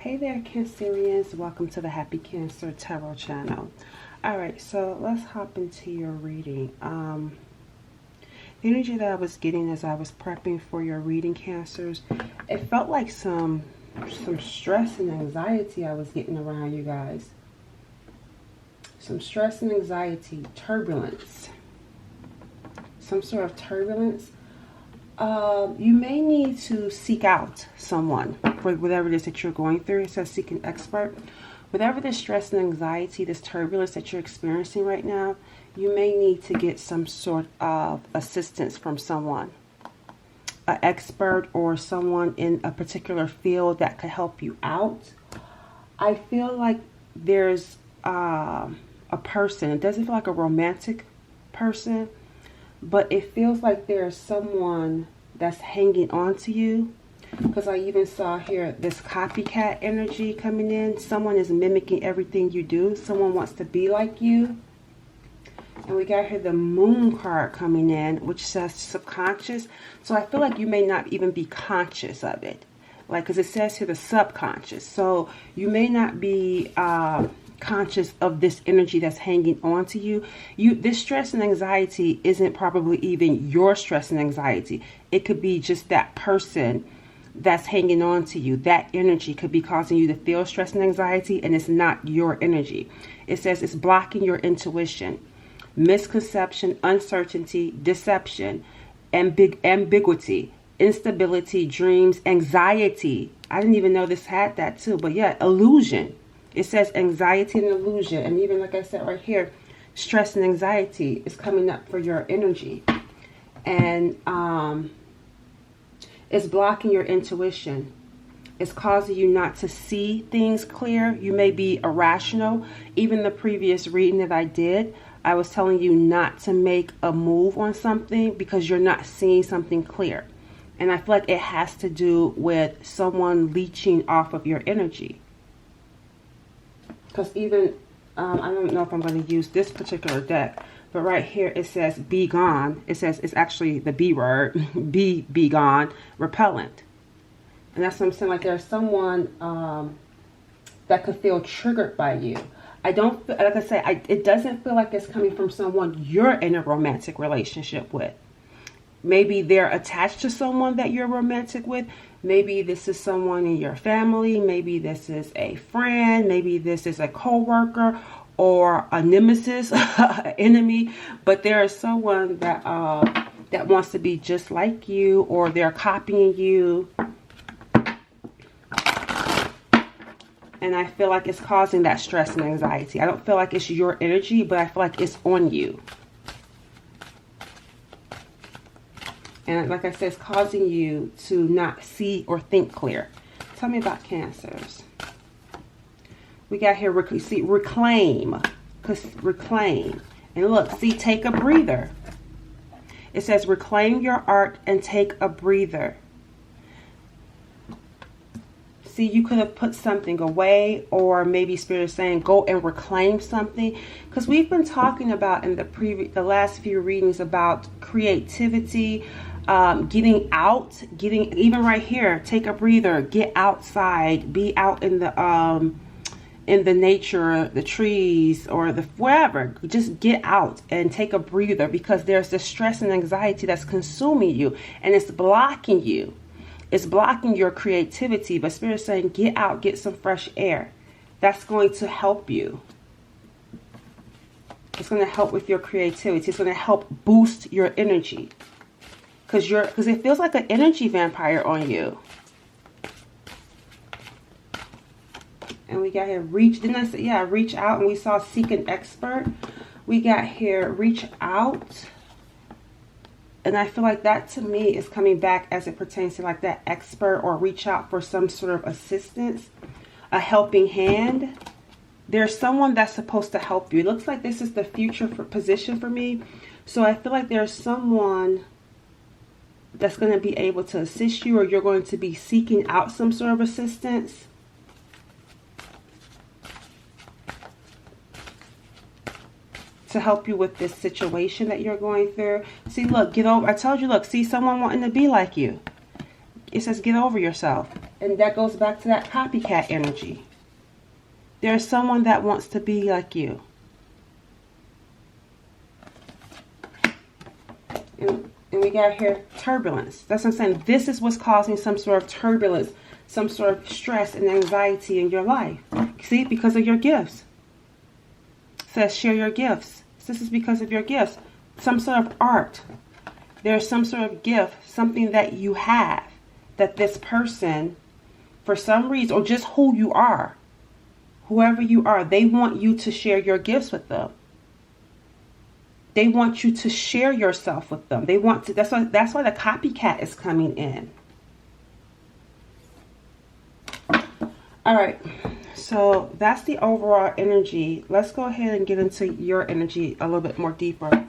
Hey there, Cancerians. Welcome to the Happy Cancer Tarot channel. Alright, so let's hop into your reading. The energy that I was getting as I was prepping for your reading, Cancers, it felt like some stress and anxiety I was getting around you guys. Some stress and anxiety, turbulence. Some sort of turbulence. You may need to seek out someone for whatever it is that you're going through. It says seek an expert. Whatever the stress and anxiety, this turbulence that you're experiencing right now, you may need to get some sort of assistance from someone. An expert or someone in a particular field that could help you out. I feel like there's a person. It doesn't feel like a romantic person, but it feels like there's someone that's hanging on to you. Because I even saw here this copycat energy coming in. Someone is mimicking everything you do. Someone wants to be like you. And we got here the moon card coming in, which says subconscious. So I feel like you may not even be conscious of it. Like, because it says here the subconscious. So you may not be conscious of this energy that's hanging on to you. This stress and anxiety isn't probably even your stress and anxiety. It could be just that person that's hanging on to you. That energy could be causing you to feel stress and anxiety, and it's not your energy. It says it's blocking your intuition, misconception, uncertainty, deception, ambiguity, instability, dreams, anxiety. I didn't even know this had that too, but yeah, illusion. It says anxiety and illusion. And even like I said right here, stress and anxiety is coming up for your energy. And it's blocking your intuition. It's causing you not to see things clear. You may be irrational. Even the previous reading that I did, I was telling you not to make a move on something because you're not seeing something clear. And I feel like it has to do with someone leeching off of your energy. Because even, I don't know if I'm going to use this particular deck, but right here it says be gone. It says it's actually the B word, be gone, repellent. And that's what I'm saying, like there's someone that could feel triggered by you. I don't feel, like I say, it doesn't feel like it's coming from someone you're in a romantic relationship with. Maybe they're attached to someone that you're romantic with. Maybe this is someone in your family. Maybe this is a friend. Maybe this is a co-worker or a nemesis, an enemy. But there is someone that that wants to be just like you, or they're copying you. And I feel like it's causing that stress and anxiety. I don't feel like it's your energy, but I feel like it's on you. And like I said, it's causing you to not see or think clear. Tell me about Cancers. We got here, see, reclaim. Reclaim. And look, see, take a breather. It says reclaim your art and take a breather. See, you could have put something away, or maybe Spirit is saying go and reclaim something. Because we've been talking about in the last few readings about creativity, getting out, even right here, take a breather, get outside, be out in the nature, the trees, or the wherever. Just get out and take a breather, because there's this stress and anxiety that's consuming you, and it's blocking you. It's blocking your creativity. But Spirit is saying get out, get some fresh air. That's going to help you. It's going to help with your creativity. It's going to help boost your energy. Because it feels like an energy vampire on you. And we got here reach. Didn't I say, yeah, reach out. And we saw seek an expert. We got here reach out. And I feel like that to me is coming back as it pertains to like that expert, or reach out for some sort of assistance, a helping hand. There's someone that's supposed to help you. It looks like this is the future position for me. So I feel like there's someone that's going to be able to assist you, or you're going to be seeking out some sort of assistance. To help you with this situation that you're going through. See, look, get over. I told you, look, see someone wanting to be like you. It says get over yourself. And that goes back to that copycat energy. There's someone that wants to be like you. And we got here turbulence. That's what I'm saying. This is what's causing some sort of turbulence, some sort of stress and anxiety in your life. See, because of your gifts. It says share your gifts. This is because of your gifts. Some sort of art. There's some sort of gift, something that you have, that this person, for some reason, or just who you are, whoever you are, they want you to share your gifts with them. They want you to share yourself with them. They want to. That's why the copycat is coming in. All right. So that's the overall energy. Let's go ahead and get into your energy a little bit more deeper.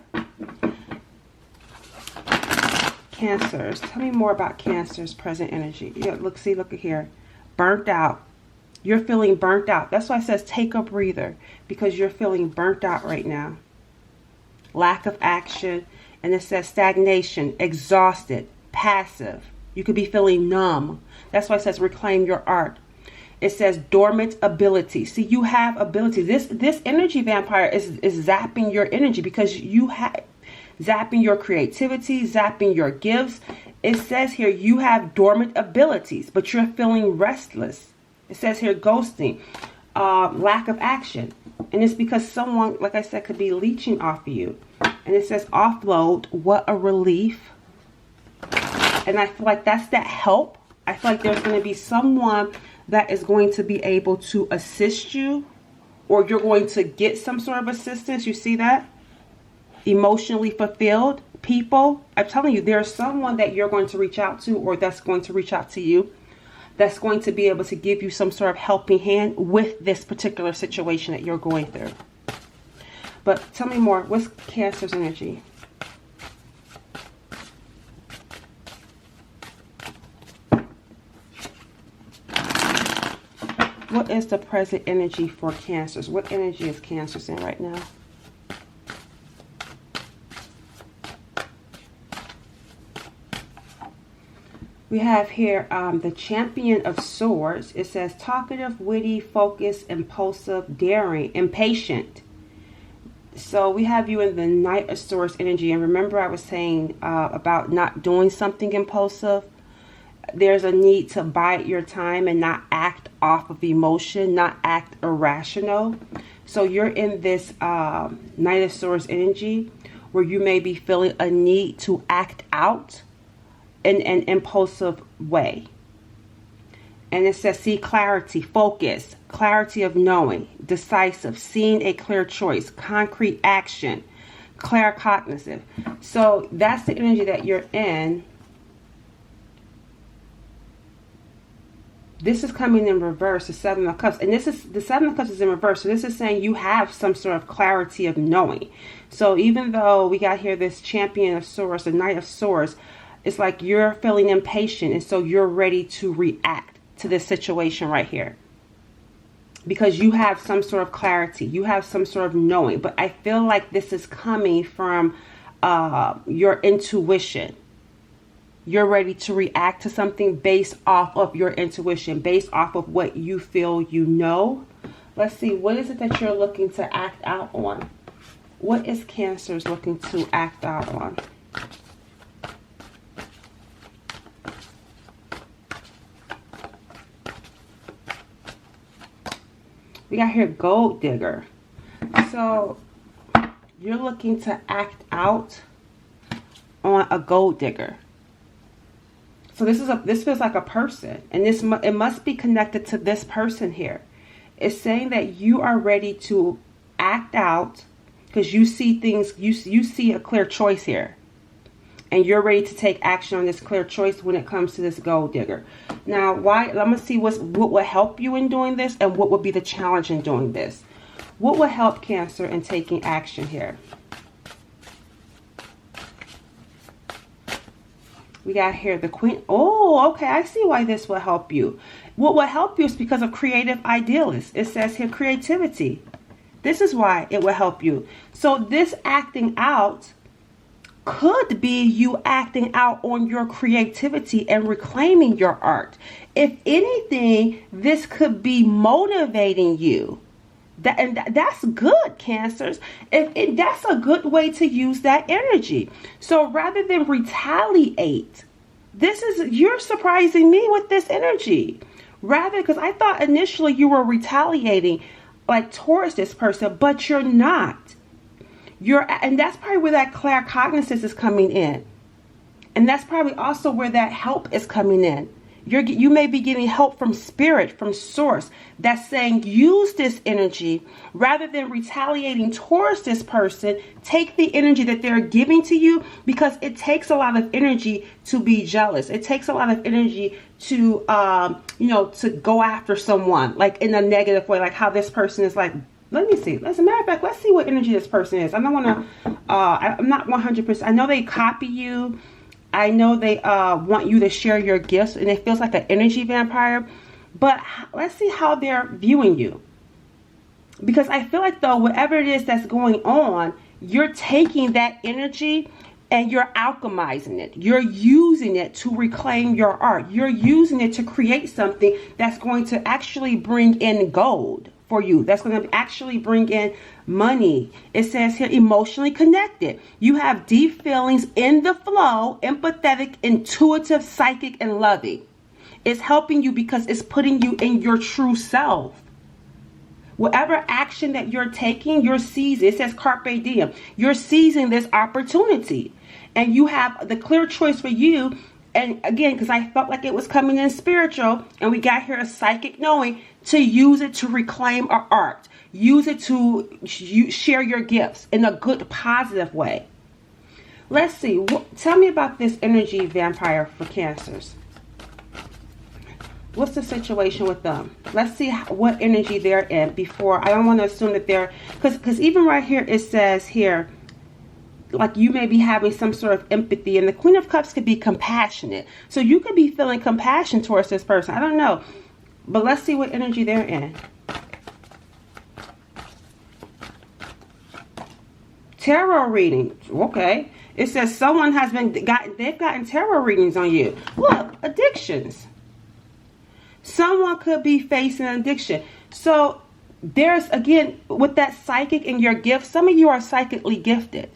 Cancers. Tell me more about Cancer's present energy. Yeah, look at here. Burnt out. You're feeling burnt out. That's why it says take a breather, because you're feeling burnt out right now. Lack of action. And it says stagnation, exhausted, passive. You could be feeling numb. That's why it says reclaim your art. It says dormant ability. See, you have ability. This energy vampire is zapping your energy, because you have zapping your creativity, zapping your gifts. It says here you have dormant abilities, but you're feeling restless. It says here ghosting, lack of action. And it's because someone, like I said, could be leeching off of you. And it says offload. What a relief. And I feel like that's that help. I feel like there's going to be someone that is going to be able to assist you, or you're going to get some sort of assistance. You see that? Emotionally fulfilled people. I'm telling you, there's someone that you're going to reach out to, or that's going to reach out to you, that's going to be able to give you some sort of helping hand with this particular situation that you're going through. But tell me more. What's Cancer's energy? What is the present energy for Cancers? What energy is Cancer's in right now? We have here the Champion of Swords. It says talkative, witty, focused, impulsive, daring, impatient. So we have you in the Knight of Swords energy. And remember I was saying about not doing something impulsive. There's a need to bide your time and not act off of emotion, not act irrational. So you're in this Knight of Swords energy where you may be feeling a need to act out in an impulsive way. And it says see clarity, focus, clarity of knowing, decisive, seeing a clear choice, concrete action, claircognizant. So that's the energy that you're in. This is coming in reverse, the Seven of Cups. And this is, the Seven of Cups is in reverse. So this is saying you have some sort of clarity of knowing. So even though we got here this Champion of Swords, the Knight of Swords, it's like you're feeling impatient. And so you're ready to react to this situation right here. Because you have some sort of clarity. You have some sort of knowing. But I feel like this is coming from your intuition. You're ready to react to something based off of your intuition, based off of what you feel you know. Let's see, what is it that you're looking to act out on? What is Cancer's looking to act out on? We got here Gold Digger. So you're looking to act out on a gold digger. So this feels like a person, and it must be connected to this person here. It's saying that you are ready to act out because you see things, you see a clear choice here, and you're ready to take action on this clear choice when it comes to this gold digger. Now, I'm gonna see what will help you in doing this, and what would be the challenge in doing this. What will help Cancer in taking action here? We got here the Queen. Oh, okay. I see why this will help you. What will help you is because of creative idealists. It says here creativity. This is why it will help you. So this acting out could be you acting out on your creativity and reclaiming your art. If anything, this could be motivating you. That's good, Cancers. That's a good way to use that energy. So rather than retaliate, you're surprising me with this energy. Rather, because I thought initially you were retaliating like towards this person, but you're not. And that's probably where that claircognizance is coming in. And that's probably also where that help is coming in. You may be getting help from spirit, from source, that's saying use this energy rather than retaliating towards this person. Take the energy that they're giving to you, because it takes a lot of energy to be jealous. It takes a lot of energy to, to go after someone like in a negative way, like how this person is like. Let me see. As a matter of fact, let's see what energy this person is. I don't want to, I'm not 100%. I know they copy you. I know they want you to share your gifts, and it feels like an energy vampire. But let's see how they're viewing you. Because I feel like, though, whatever it is that's going on, you're taking that energy and you're alchemizing it. You're using it to reclaim your art. You're using it to create something that's going to actually bring in gold for you. That's going to actually bring in money. It says here, emotionally connected. You have deep feelings, in the flow, empathetic, intuitive, psychic, and loving. It's helping you because it's putting you in your true self. Whatever action that you're taking, you're seizing. It says carpe diem. You're seizing this opportunity. And you have the clear choice for you. And again, because I felt like it was coming in spiritual, and we got here a psychic knowing, to use it to reclaim our art. Use it to share your gifts in a good, positive way. Let's see. Tell me about this energy vampire for Cancers. What's the situation with them? Let's see what energy they're in before. I don't want to assume that they're, because even right here it says here, like you may be having some sort of empathy, and the Queen of Cups could be compassionate. So you could be feeling compassion towards this person. I don't know. But let's see what energy they're in. Tarot reading. Okay. It says someone has they've gotten tarot readings on you. Look, addictions. Someone could be facing an addiction. So there's, again, with that psychic and your gift, some of you are psychically gifted.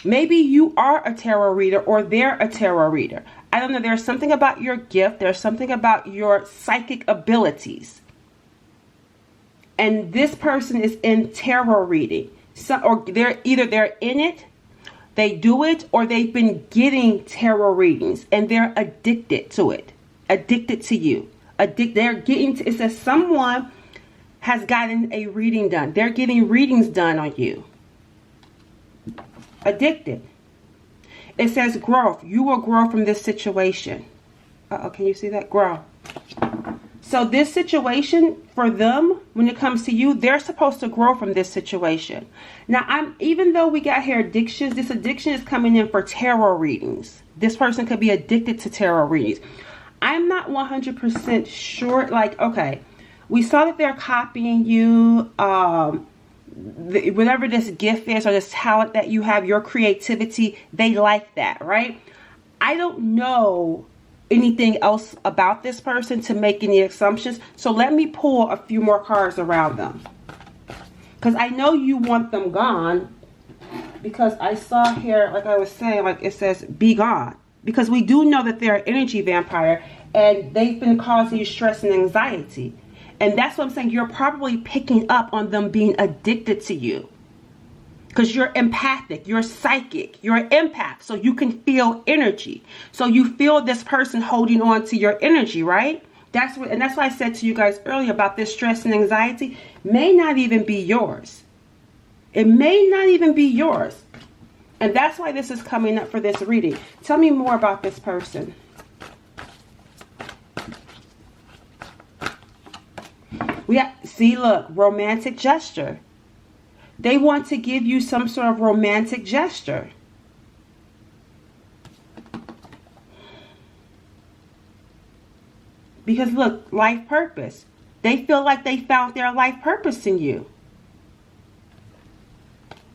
Maybe you are a tarot reader, or they're a tarot reader. I don't know. There's something about your gift. There's something about your psychic abilities. And this person is in tarot reading. Or they're in it, they do it, or they've been getting tarot readings and they're addicted to it. Addicted to you. It says someone has gotten a reading done. They're getting readings done on you. Addicted. It says growth. You will grow from this situation. Can you see that? Grow. So this situation for them, when it comes to you, they're supposed to grow from this situation. Now, even though we got here addictions, this addiction is coming in for tarot readings. This person could be addicted to tarot readings. I'm not 100% sure. Like, okay, we saw that they're copying you. Whatever this gift is or this talent that you have, your creativity, they like that, right? I don't know anything else about this person to make any assumptions. So let me pull a few more cards around them. Because I know you want them gone. Because I saw here, like I was saying, like it says, be gone. Because we do know that they're an energy vampire and they've been causing you stress and anxiety. And that's what I'm saying. You're probably picking up on them being addicted to you. Because you're empathic, you're psychic, you're an empath. So you can feel energy. So you feel this person holding on to your energy, right? That's why I said to you guys earlier about this stress and anxiety may not even be yours. It may not even be yours. And that's why this is coming up for this reading. Tell me more about this person. See, look, romantic gesture. They want to give you some sort of romantic gesture. Because look, life purpose. They feel like they found their life purpose in you.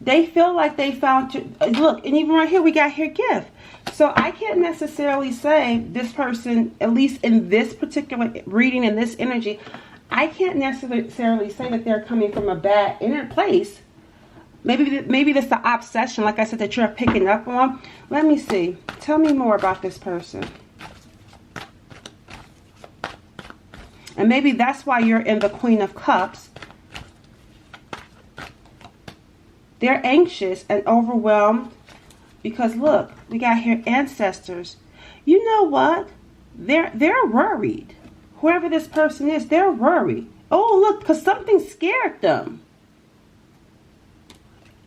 They feel like they found you. Look, and even right here, we got here gift. So I can't necessarily say this person, at least in this particular reading, in this energy, I can't necessarily say that they're coming from a bad inner place. Maybe that's the obsession, like I said, that you're picking up on. Let me see. Tell me more about this person. And maybe that's why you're in the Queen of Cups. They're anxious and overwhelmed because look, we got here ancestors. You know what? They're worried. Whoever this person is, they're worried. Oh, look, because something scared them.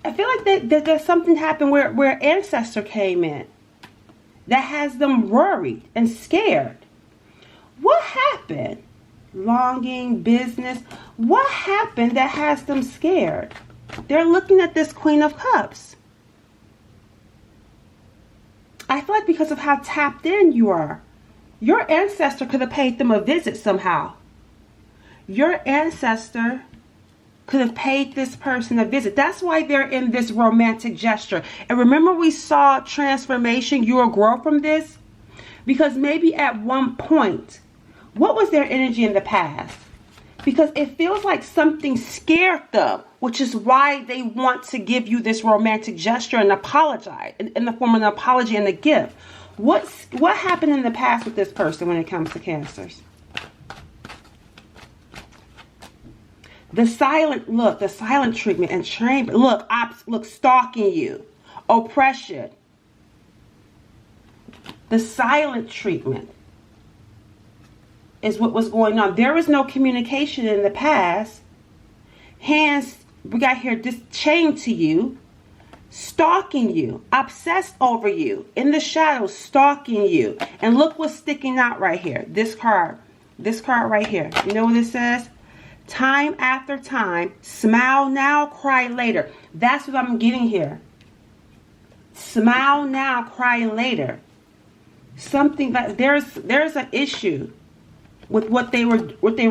I feel like that something happened where ancestor came in that has them worried and scared. What happened? Longing, business. What happened that has them scared? They're looking at this Queen of Cups. I feel like because of how tapped in you are, your ancestor could have paid them a visit somehow. Your ancestor could have paid this person a visit. That's why they're in this romantic gesture. And remember we saw transformation, you will grow from this? Because maybe at one point, what was their energy in the past? Because it feels like something scared them, which is why they want to give you this romantic gesture and apologize in the form of an apology and a gift. What happened in the past with this person when it comes to Cancers? The silent look, the silent treatment and shame. Look, stalking you, oppression. The silent treatment is what was going on. There was no communication in the past. Hands, we got here, just chained to you, stalking you, obsessed over you, in the shadows, stalking you. And look what's sticking out right here. This card right here. You know what it says? Time after time, smile now, cry later. That's what I'm getting here. Smile now, cry later. Something that there's an issue with what they were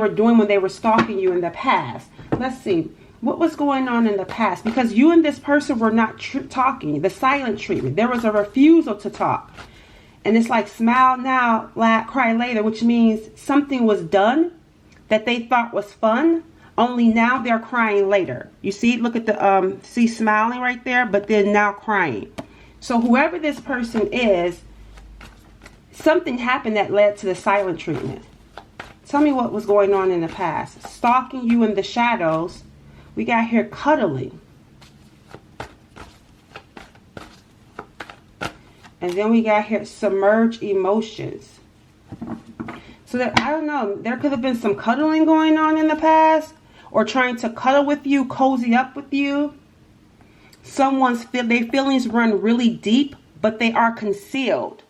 doing when they were stalking you in the past. Let's see. What was going on in the past? Because you and this person were not talking. The silent treatment. There was a refusal to talk. And it's like smile now, cry later, which means something was done that they thought was fun. Only now they're crying later. You see, look at the, see smiling right there, but then now crying. So whoever this person is, something happened that led to the silent treatment. Tell me what was going on in the past. Stalking you in the shadows. We got here cuddling. And then we got here submerged emotions. So that, I don't know, there could have been some cuddling going on in the past. Or trying to cuddle with you, cozy up with you. Their feelings run really deep, but they are concealed.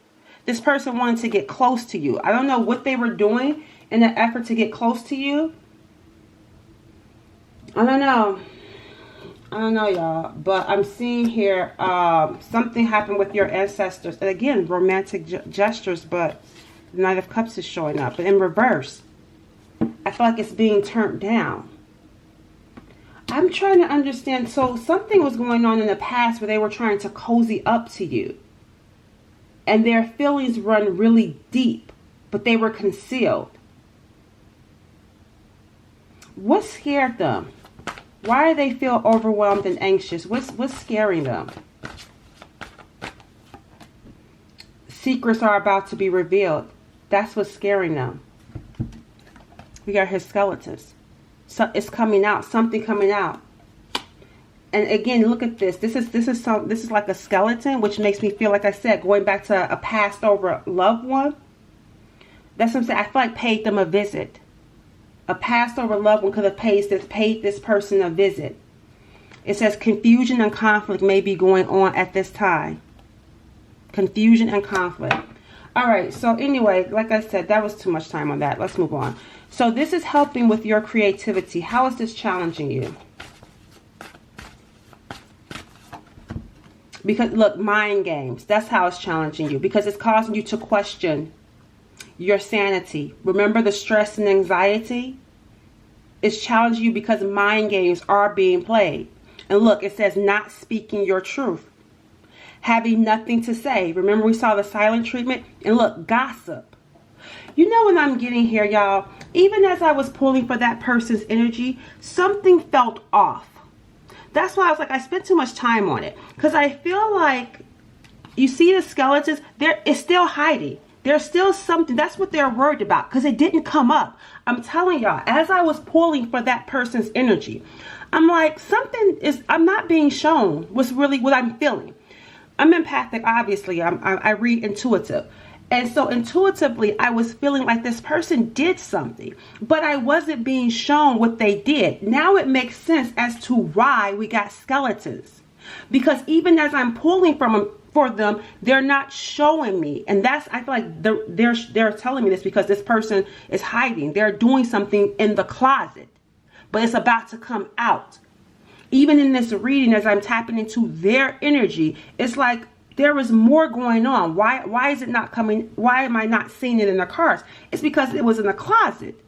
This person wanted to get close to you. I don't know what they were doing in an effort to get close to you. I don't know, y'all. But I'm seeing here something happened with your ancestors. And again, romantic gestures, but the Knight of Cups is showing up. But in reverse, I feel like it's being turned down. I'm trying to understand. So something was going on in the past where they were trying to cozy up to you. And their feelings run really deep, but they were concealed. What scared them? Why do they feel overwhelmed and anxious? What's scaring them? Secrets are about to be revealed. That's what's scaring them. We got here skeletons. So it's coming out. Something coming out. And again, look at this. This is like a skeleton, which makes me feel, like I said, going back to a passed over loved one. That's what I'm saying. I feel like paid them a visit. A passed over loved one could have paid this person a visit. It says confusion and conflict may be going on at this time. Confusion and conflict. All right. So anyway, like I said, that was too much time on that. Let's move on. So this is helping with your creativity. How is this challenging you? Because look, mind games. That's how it's challenging you. Because it's causing you to question your sanity. Remember the stress and anxiety? It's challenging you because mind games are being played. And look, it says not speaking your truth. Having nothing to say. Remember we saw the silent treatment? And look, gossip. You know what I'm getting here, y'all? Even as I was pulling for that person's energy, something felt off. That's why I was like, I spent too much time on it. Because I feel like, you see the skeletons? It's still hiding. There's still something. That's what they're worried about. Because it didn't come up. I'm telling y'all, as I was pulling for that person's energy, I'm like, I'm not being shown what's really what I'm feeling. I'm empathic, obviously. I read intuitive. And so intuitively, I was feeling like this person did something, but I wasn't being shown what they did. Now it makes sense as to why we got skeletons. Because even as I'm pulling for them, they're not showing me. And I feel like they're telling me this because this person is hiding. They're doing something in the closet, but it's about to come out. Even in this reading, as I'm tapping into their energy, it's like there is more going on. Why is it not coming? Why am I not seeing it in the cards? It's because it was in the closet.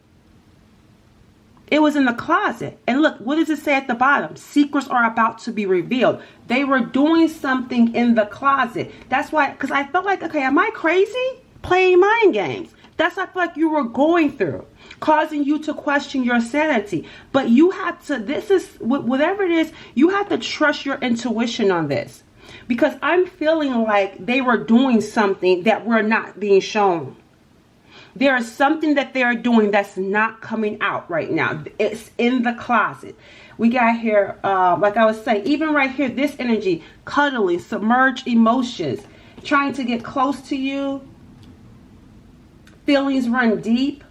It was in the closet. And look, what does it say at the bottom? Secrets are about to be revealed. They were doing something in the closet. That's why, because I felt like, okay, am I crazy? Playing mind games. That's what I feel like you were going through, causing you to question your sanity. But you have to, this is, whatever it is, you have to trust your intuition on this. Because I'm feeling like they were doing something that we're not being shown. There is something that they're doing that's not coming out right now. It's in the closet. We got here, like I was saying, even right here, this energy, cuddling, submerged emotions, trying to get close to you. Feelings run deep.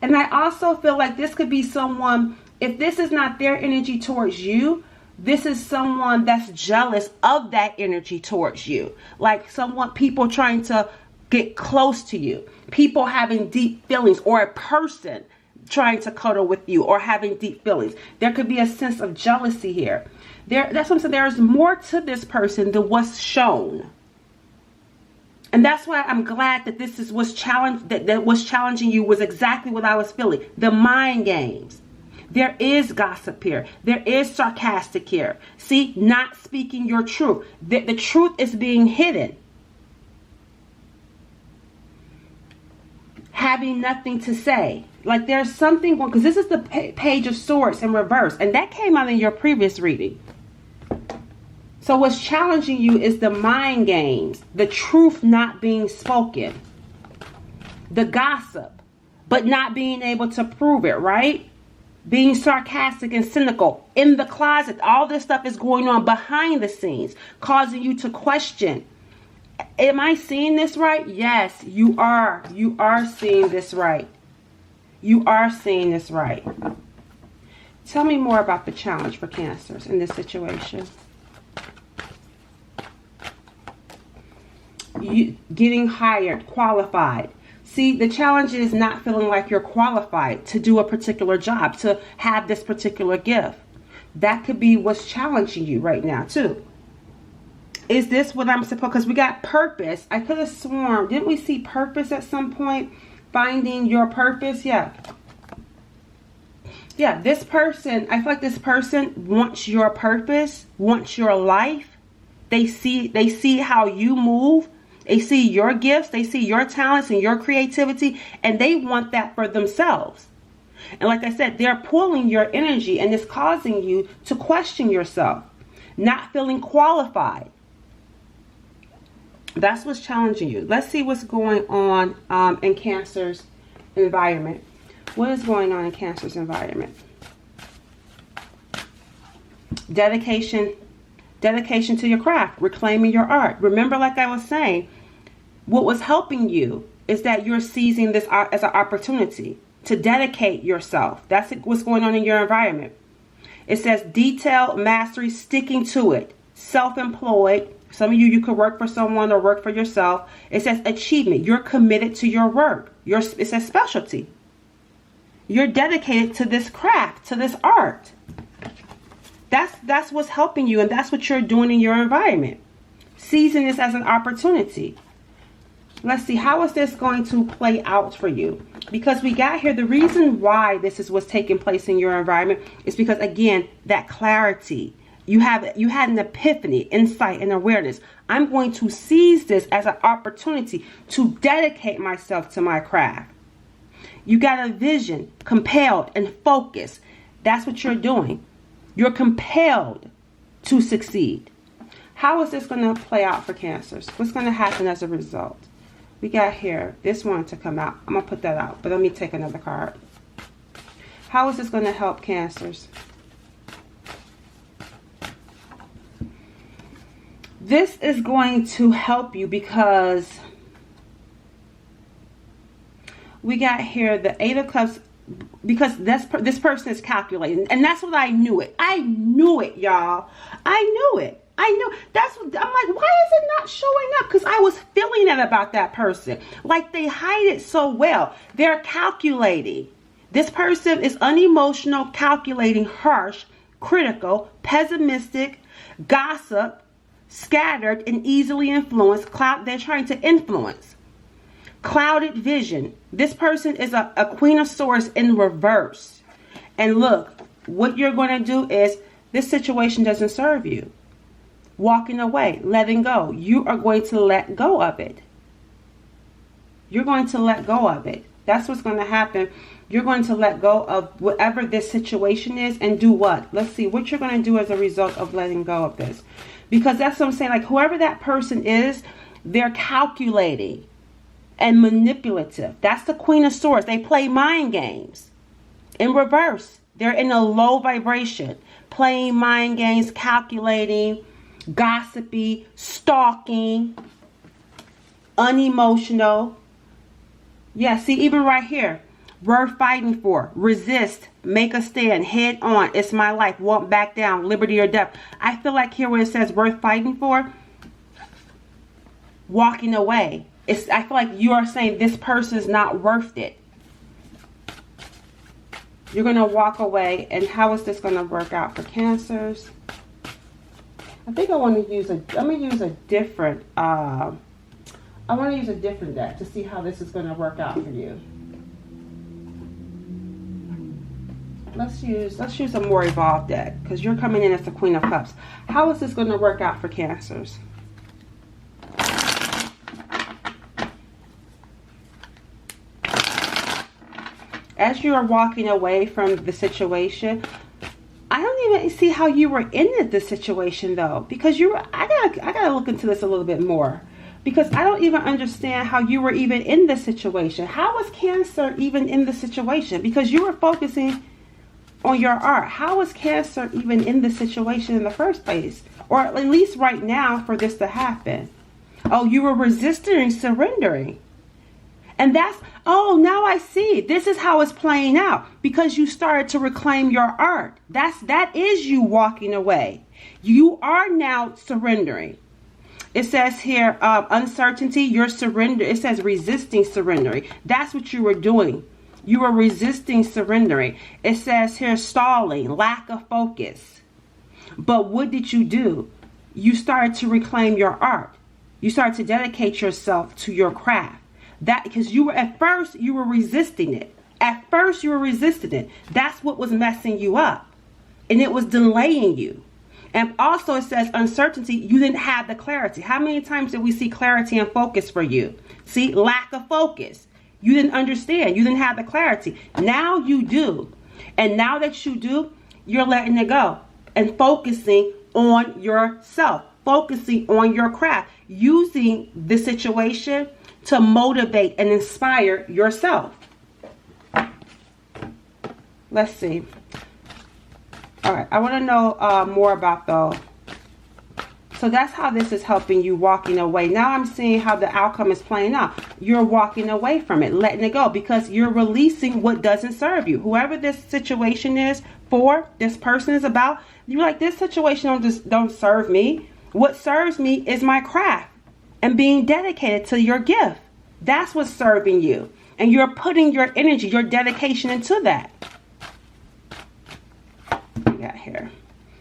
And I also feel like this could be someone, if this is not their energy towards you, this is someone that's jealous of that energy towards you. Like people trying to get close to you. People having deep feelings, or a person trying to cuddle with you or having deep feelings. There could be a sense of jealousy here. That's what I'm saying. There's more to this person than what's shown. And that's why I'm glad that this is what's challenged, that what's challenging you was exactly what I was feeling. The mind games. There is gossip here. There is sarcastic here. See, not speaking your truth. The truth is being hidden. Having nothing to say. Like there's something going, because this is the Page of Swords in reverse. And that came out in your previous reading. So what's challenging you is the mind games. The truth not being spoken. The gossip. But not being able to prove it, right? Being sarcastic and cynical. In the closet. All this stuff is going on behind the scenes. Causing you to question. Am I seeing this right? Yes, you are. You are seeing this right. You are seeing this right. Tell me more about the challenge for Cancers in this situation. You getting hired, qualified. See, the challenge is not feeling like you're qualified to do a particular job, to have this particular gift. That could be what's challenging you right now too. Is this what I'm supposed, because we got purpose. I could have sworn, didn't we see purpose at some point? Finding your purpose, yeah. Yeah, this person, I feel like this person wants your purpose, wants your life. They see how you move. They see your gifts, they see your talents and your creativity, and they want that for themselves. And like I said, they're pulling your energy, and it's causing you to question yourself, not feeling qualified. That's what's challenging you. Let's see what's going on in Cancer's environment. What is going on in Cancer's environment? Dedication to your craft, reclaiming your art. Remember, like I was saying, what was helping you is that you're seizing this as an opportunity to dedicate yourself. That's what's going on in your environment. It says detail, mastery, sticking to it, self-employed. Some of you could work for someone or work for yourself. It says achievement. You're committed to your work. It says specialty. You're dedicated to this craft, to this art. That's what's helping you, and that's what you're doing in your environment. Seizing this as an opportunity. Let's see, how is this going to play out for you? Because we got here, the reason why this is what's taking place in your environment is because, again, that clarity, You had an epiphany, insight, and awareness. I'm going to seize this as an opportunity to dedicate myself to my craft. You got a vision, compelled, and focused. That's what you're doing. You're compelled to succeed. How is this going to play out for Cancers? What's going to happen as a result? We got here, this one to come out. I'm going to put that out, but let me take another card. How is this going to help Cancers? This is going to help you because we got here the Eight of Cups, because this person is calculating, and that's what I knew it. I knew it, y'all. I knew it. I knew. That's what I'm like. Why is it not showing up? Because I was feeling that about that person. Like, they hide it so well. They're calculating. This person is unemotional, calculating, harsh, critical, pessimistic, gossip, scattered, and easily influenced. They're trying to influence. Clouded vision. This person is a Queen of Swords in reverse. And look, what you're going to do is, this situation doesn't serve you. Walking away, letting go. You are going to let go of it. You're going to let go of it. That's what's going to happen. You're going to let go of whatever this situation is and do what? Let's see what you're going to do as a result of letting go of this. Because that's what I'm saying. Like, whoever that person is, they're calculating and manipulative. That's the Queen of Swords. They play mind games. In reverse, they're in a low vibration. Playing mind games, calculating, gossipy, stalking, unemotional. Yeah, see, even right here. Worth fighting for. Resist. Make a stand. Head on. It's my life. Won't back down. Liberty or death. I feel like here where it says worth fighting for, walking away. I feel like you are saying this person is not worth it. You're going to walk away. And how is this going to work out for Cancers? I think I want to use I'm going to use a different, I want to use a different deck to see how this is going to work out for you. Let's use a more evolved deck, because you're coming in as the Queen of Cups. How is this going to work out for Cancers? As you are walking away from the situation, I don't even see how you were in this situation though, because I gotta look into this a little bit more, because I don't even understand how you were even in this situation. How was Cancer even in the situation? Because you were focusing on your art. How was Cancer even in the situation in the first place? Or at least right now for this to happen. Oh, you were resisting, surrendering. And that's, oh, now I see. This is how it's playing out. Because you started to reclaim your art. That is you walking away. You are now surrendering. It says here, uncertainty, you're surrender. It says resisting, surrendering. That's what you were doing. You were resisting, surrendering. It says here, stalling, lack of focus. But what did you do? You started to reclaim your art. You started to dedicate yourself to your craft. That, because you were, at first, you were resisting it. At first, you were resisting it. That's what was messing you up. And it was delaying you. And also it says uncertainty, you didn't have the clarity. How many times did we see clarity and focus for you? See, lack of focus. You didn't understand. You didn't have the clarity. Now you do. And now that you do, you're letting it go. And focusing on yourself. Focusing on your craft. Using the situation to motivate and inspire yourself. Let's see. All right, I want to know more about those. So that's how this is helping you walking away. Now I'm seeing how the outcome is playing out. You're walking away from it, letting it go, because you're releasing what doesn't serve you. Whoever this situation is for, this person is about, you're like, this situation don't serve me. What serves me is my craft and being dedicated to your gift. That's what's serving you. And you're putting your energy, your dedication into that. Got here.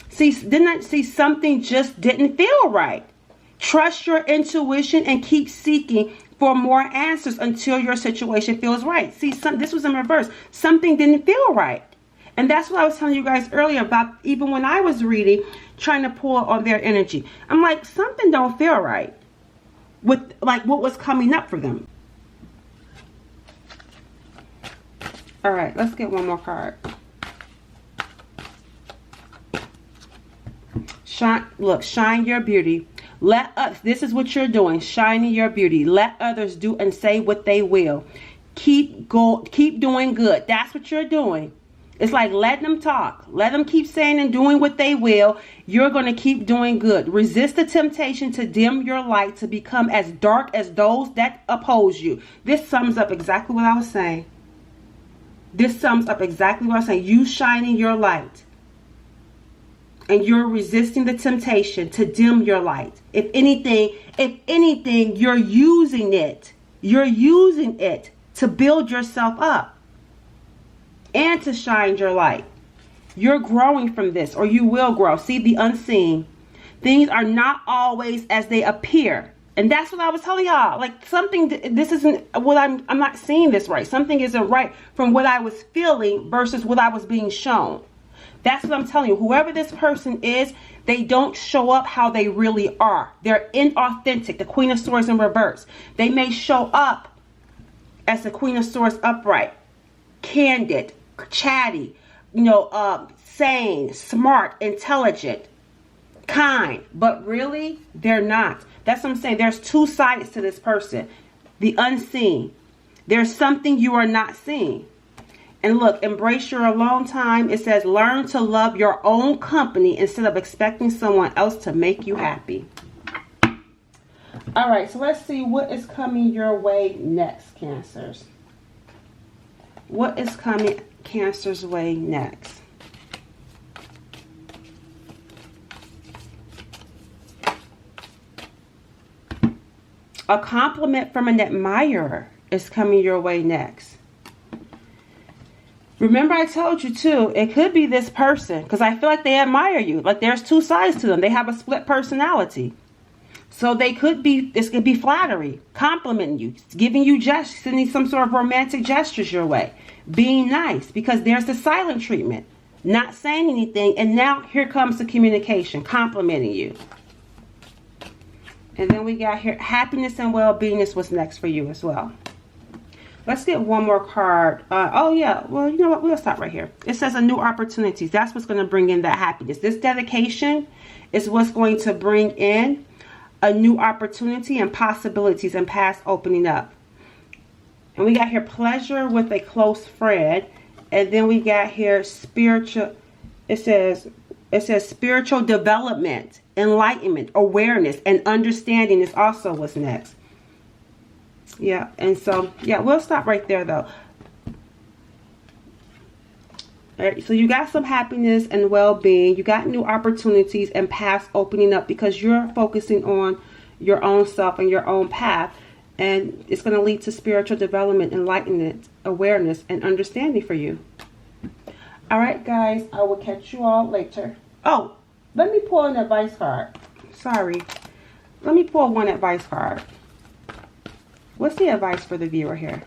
See, didn't I see something just didn't feel right? Trust your intuition and keep seeking for more answers until your situation feels right. See, this was in reverse. Something didn't feel right. And that's what I was telling you guys earlier about, even when I was reading, trying to pull on their energy. I'm like, something don't feel right with like what was coming up for them. All right, let's get one more card. Shine your beauty. This is what you're doing, shining your beauty. Let others do and say what they will. Keep doing good. That's what you're doing. It's like, let them talk. Let them keep saying and doing what they will. You're going to keep doing good. Resist the temptation to dim your light, to become as dark as those that oppose you. This sums up exactly what I was saying. This sums up exactly what I was saying. You shining your light. And you're resisting the temptation to dim your light. If anything, you're using it. You're using it to build yourself up and to shine your light. You're growing from this, or you will grow. See, the unseen. Things are not always as they appear. And that's what I was telling y'all. Like, something, this isn't what I'm not seeing this right. Something isn't right from what I was feeling versus what I was being shown. That's what I'm telling you. Whoever this person is, they don't show up how they really are. They're inauthentic. The Queen of Swords in reverse. They may show up as the Queen of Swords upright, candid, chatty, sane, smart, intelligent, kind, but really they're not. That's what I'm saying. There's two sides to this person. The unseen. There's something you are not seeing. And look, embrace your alone time. It says, learn to love your own company instead of expecting someone else to make you happy. All right, so let's see what is coming your way next, Cancers. What is coming Cancer's way next? A compliment from an admirer is coming your way next. Remember, I told you too, it could be this person, because I feel like they admire you. Like, there's two sides to them. They have a split personality. So this could be flattery, complimenting you, giving you gestures, sending some sort of romantic gestures your way, being nice, because there's the silent treatment, not saying anything. And now here comes the communication, complimenting you. And then we got here, happiness and well-being is what's next for you as well. Let's get one more card. Oh, yeah. Well, you know what? We'll stop right here. It says a new opportunities. That's what's going to bring in that happiness. This dedication is what's going to bring in a new opportunity and possibilities and paths opening up. And we got here pleasure with a close friend. And then we got here spiritual. It says spiritual development, enlightenment, awareness, and understanding is also what's next. Yeah, and so, yeah, we'll stop right there, though. All right, so you got some happiness and well-being. You got new opportunities and paths opening up because you're focusing on your own self and your own path. And it's going to lead to spiritual development, enlightenment, awareness, and understanding for you. All right, guys, I will catch you all later. Oh, let me pull an advice card. Sorry. Let me pull one advice card. What's the advice for the viewer here?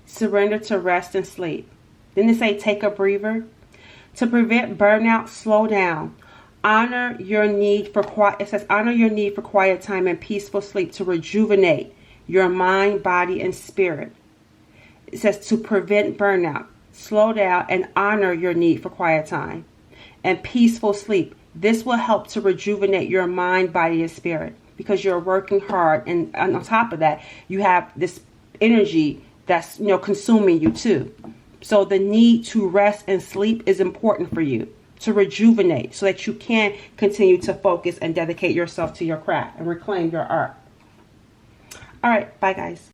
Surrender to rest and sleep. Didn't it say take a breather? To prevent burnout, slow down. Honor your need for quiet. It says honor your need for quiet time and peaceful sleep to rejuvenate your mind, body, and spirit. It says to prevent burnout, slow down, and honor your need for quiet time and peaceful sleep. This will help to rejuvenate your mind, body, and spirit because you're working hard. And on top of that, you have this energy that's, consuming you too. So the need to rest and sleep is important for you to rejuvenate so that you can continue to focus and dedicate yourself to your craft and reclaim your art. All right. Bye, guys.